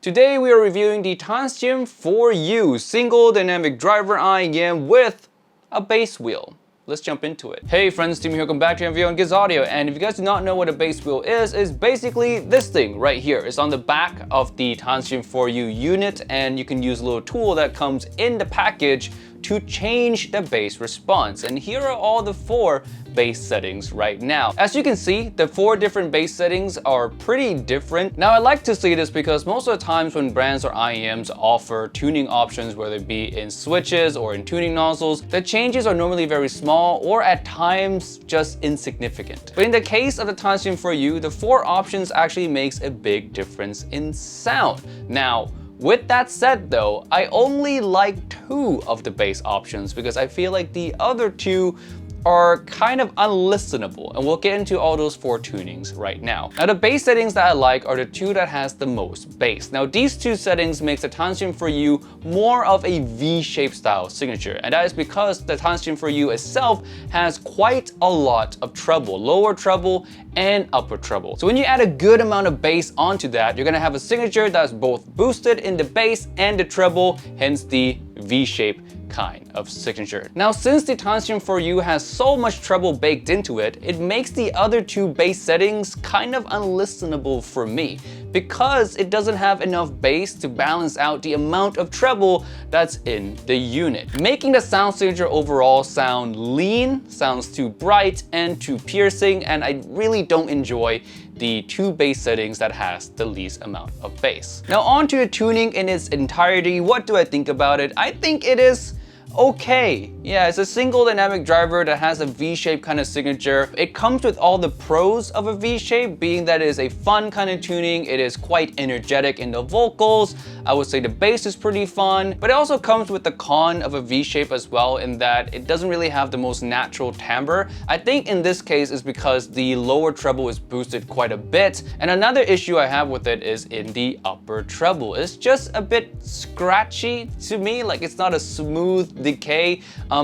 Today we are reviewing the Tansium 4U single dynamic driver IEM with a bass wheel. Let's jump into it. Hey friends, Tim here, welcome back to a video on Giz Audio, and if you guys do not know what a bass wheel is, it's basically this thing right here. It's on the back of the Tansium 4U unit, and you can use a little tool that comes in the package to change the bass response. And here are all the 4 bass settings right now. As you can see, the 4 different bass settings are pretty different. Now I like to see this because most of the times when brands or IEMs offer tuning options, whether it be in switches or in tuning nozzles, the changes are normally very small or at times just insignificant. But in the case of the Tansium 4U, the 4 options actually makes a big difference in sound. Now, with that said though, I only like 2 of the bass options because I feel like the other 2 are kind of unlistenable, and we'll get into all those 4 tunings right now. Now the bass settings that I like are the 2 that has the most bass. Now these 2 settings makes the Tansium 4U more of a V-shaped style signature, and that is because the Tansium 4U itself has quite a lot of treble, lower treble and upper treble. So when you add a good amount of bass onto that, you're gonna have a signature that's both boosted in the bass and the treble, hence the V-shape kind of signature. Now since the Tansium 4U has so much treble baked into it, it makes the other 2 bass settings kind of unlistenable for me because it doesn't have enough bass to balance out the amount of treble that's in the unit, making the sound signature overall sound lean, sounds too bright and too piercing, and I really don't enjoy the 2 bass settings that has the least amount of bass. Now on to the tuning in its entirety. What do I think about it? I think it is okay. Yeah, it's a single dynamic driver that has a V-shape kind of signature. It comes with all the pros of a V-shape, being that it is a fun kind of tuning. It is quite energetic in the vocals. I would say the bass is pretty fun, but it also comes with the con of a V-shape as well, in that it doesn't really have the most natural timbre. I think in this case is because the lower treble is boosted quite a bit. And another issue I have with it is in the upper treble. It's just a bit scratchy to me, like it's not a smooth decay.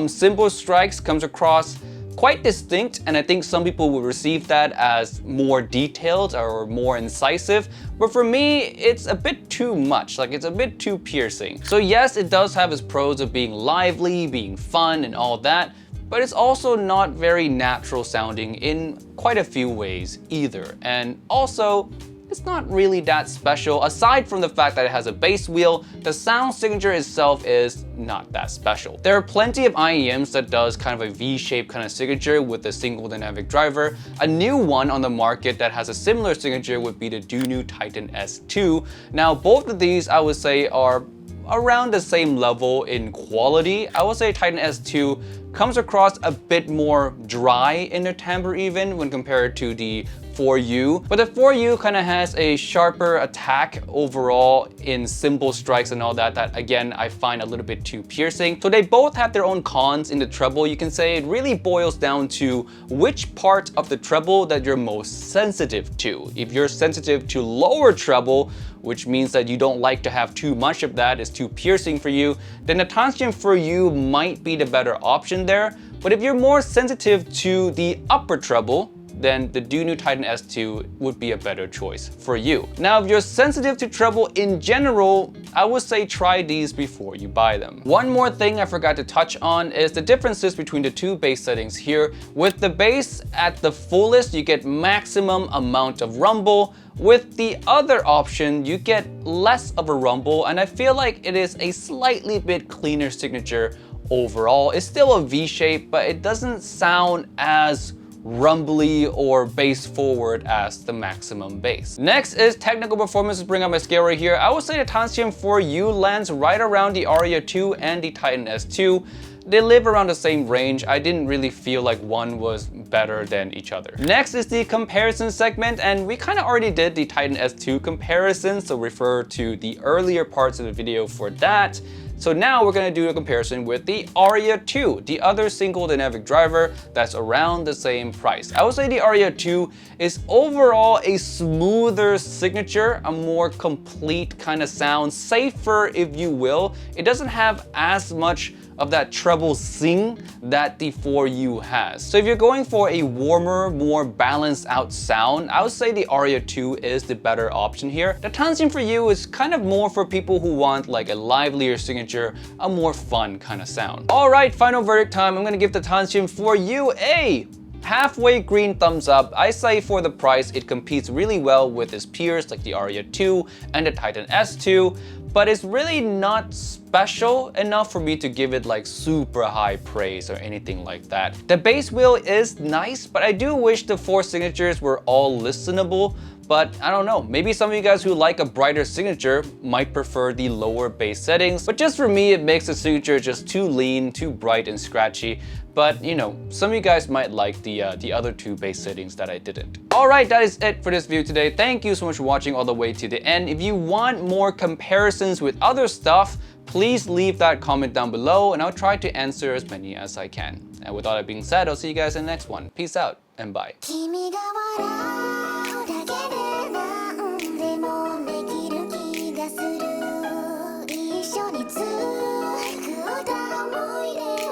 Simple strikes comes across quite distinct, and I think some people will receive that as more detailed or more incisive, but for me it's a bit too much, like it's a bit too piercing. So yes, it does have its pros of being lively, being fun and all that, but it's also not very natural sounding in quite a few ways either. And also, it's not really that special. Aside from the fact that it has a bass wheel, the sound signature itself is not that special. There are plenty of IEMs that does kind of a V-shaped kind of signature with a single dynamic driver. A new one on the market that has a similar signature would be the Dunu Titan S2. Now both of these I would say are around the same level in quality. I would say Titan S2 comes across a bit more dry in the timbre even when compared to the 4U, but the 4U kind of has a sharper attack overall in simple strikes and all that, that again I find a little bit too piercing. So they both have their own cons in the treble. You can say it really boils down to which part of the treble that you're most sensitive to. If you're sensitive to lower treble, which means that you don't like to have too much of that, it's too piercing for you, then the Tansium 4U might be the better option there. But if you're more sensitive to the upper treble, then the Dunu Titan S2 would be a better choice for you. Now, if you're sensitive to treble in general, I would say try these before you buy them. One more thing I forgot to touch on is the differences between the 2 bass settings here. With the bass at the fullest, you get maximum amount of rumble. With the other option, you get less of a rumble, and I feel like it is a slightly bit cleaner signature overall. It's still a V shape, but it doesn't sound as rumbly or bass forward as the maximum bass. Next is technical performance. Let's bring up my scale right here. I would say the Tansium 4U lands right around the Aria 2 and the Titan S2. They live around the same range. I didn't really feel like one was better than each other. Next is the comparison segment, and we kind of already did the Titan S2 comparison, so refer to the earlier parts of the video for that. So now we're gonna do a comparison with the Aria 2, the other single dynamic driver that's around the same price. I would say the Aria 2 is overall a smoother signature, a more complete kind of sound, safer if you will. It doesn't have as much of that treble sing that the 4U has. So if you're going for a warmer, more balanced out sound, I would say the Aria 2 is the better option here. The Tansium 4U is kind of more for people who want like a livelier signature, a more fun kind of sound. All right, final verdict time. I'm gonna give the Tansium 4U a halfway green thumbs up. I say for the price, it competes really well with its peers like the Aria 2 and the Titan S2, but it's really not special enough for me to give it like super high praise or anything like that. The bass wheel is nice, but I do wish the 4 signatures were all listenable. But I don't know, maybe some of you guys who like a brighter signature might prefer the lower bass settings. But just for me, it makes the signature just too lean, too bright and scratchy. But you know, some of you guys might like the other 2 bass settings that I didn't. All right, that is it for this video today. Thank you so much for watching all the way to the end. If you want more comparisons with other stuff, please leave that comment down below and I'll try to answer as many as I can. And with all that being said, I'll see you guys in the next one. Peace out and bye.